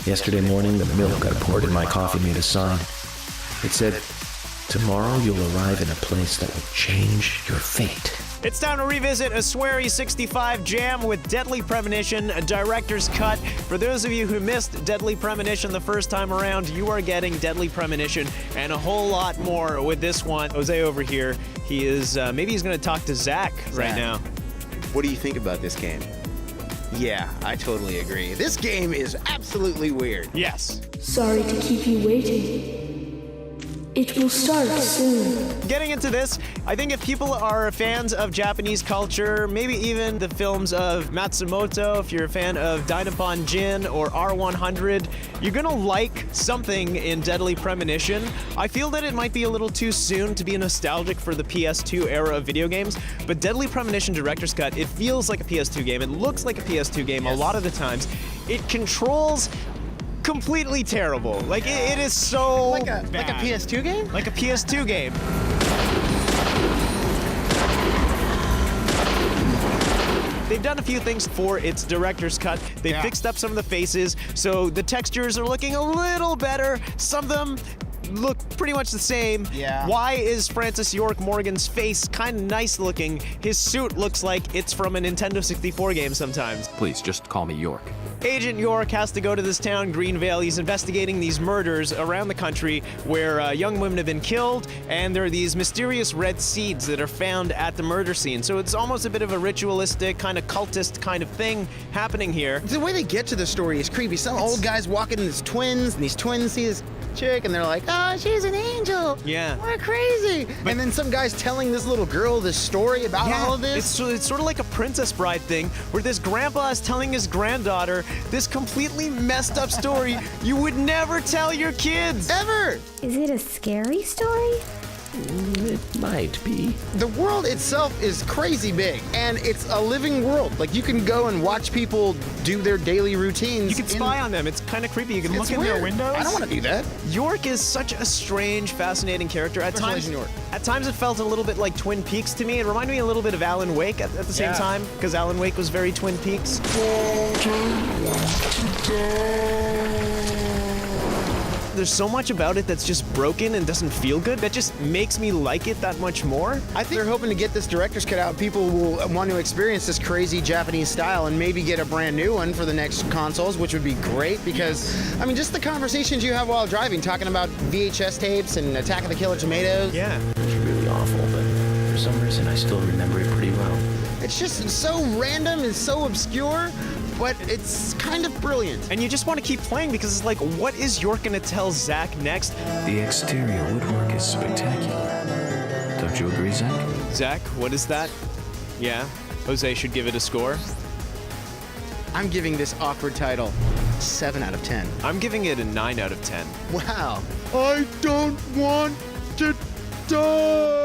Yesterday morning, the milk I poured in my coffee made a sign. It said, "Tomorrow you'll arrive in a place that will change your fate." It's time to revisit a sweary 65 jam with Deadly Premonition, a director's cut. For those of you who missed Deadly Premonition the first time around, you are getting Deadly Premonition and a whole lot more with this one. Jose over here, he is, maybe he's going to talk to Zach right now. What do you think about this game? Yeah, I totally agree. This game is absolutely weird. Yes. Sorry to keep you waiting. It will start soon. Getting into this, I think if people are fans of Japanese culture, maybe even the films of Matsumoto, if you're a fan of Dynapon Jin or R100, you're gonna like something in Deadly Premonition. I feel that it might be a little too soon to be nostalgic for the PS2 era of video games, but Deadly Premonition Director's Cut, it feels like a PS2 game. It looks like a PS2 game a lot of the times. It controls completely terrible. Like, it is so bad. Like a PS2 game? Like a PS2 game. They've done a few things for its director's cut. They fixed up some of the faces, so the textures are looking a little better. Some of them look pretty much the same. Yeah. Why is Francis York Morgan's face kind of nice looking? His suit looks like it's from a Nintendo 64 game sometimes. Please, just call me York. Agent York has to go to this town, Greenvale. He's investigating these murders around the country where young women have been killed, and there are these mysterious red seeds that are found at the murder scene. So it's almost a bit of a ritualistic, kind of cultist kind of thing happening here. The way they get to the story is creepy. Some old guy's walking in his twins, and these twins see this chick, and they're like, "Oh, she's an angel. Yeah. We're crazy." And then some guy's telling this little girl this story about all of this. It's sort of like a Princess Bride thing, where this grandpa is telling his granddaughter this completely messed up story you would never tell your kids. Ever! Is it a scary story? It might be. The world itself is crazy big, and it's a living world. Like, you can go and watch people do their daily routines. You can spy on them. It's kind of creepy. You can look in weird. their windows. I don't want to do that. York is such a strange, fascinating character. At times, York. at times it felt a little bit like Twin Peaks to me. It reminded me a little bit of Alan Wake at the same time, because Alan Wake was very Twin Peaks. There's so much about it that's just broken and doesn't feel good that just makes me like it that much more. I think they're hoping to get this director's cut out. People will want to experience this crazy Japanese style and maybe get a brand new one for the next consoles, which would be great because, I mean, just the conversations you have while driving, talking about VHS tapes and Attack of the Killer Tomatoes. Yeah. It's really awful, but for some reason I still remember it pretty well. It's just so random and so obscure, but it's kind of brilliant. And you just want to keep playing because it's like, what is York going to tell Zach next? The exterior woodwork is spectacular. Don't you agree, Zach? Zach, what is that? Yeah, Jose should give it a score. I'm giving this awkward title 7 out of 10. I'm giving it a 9 out of 10. Wow. I don't want to die.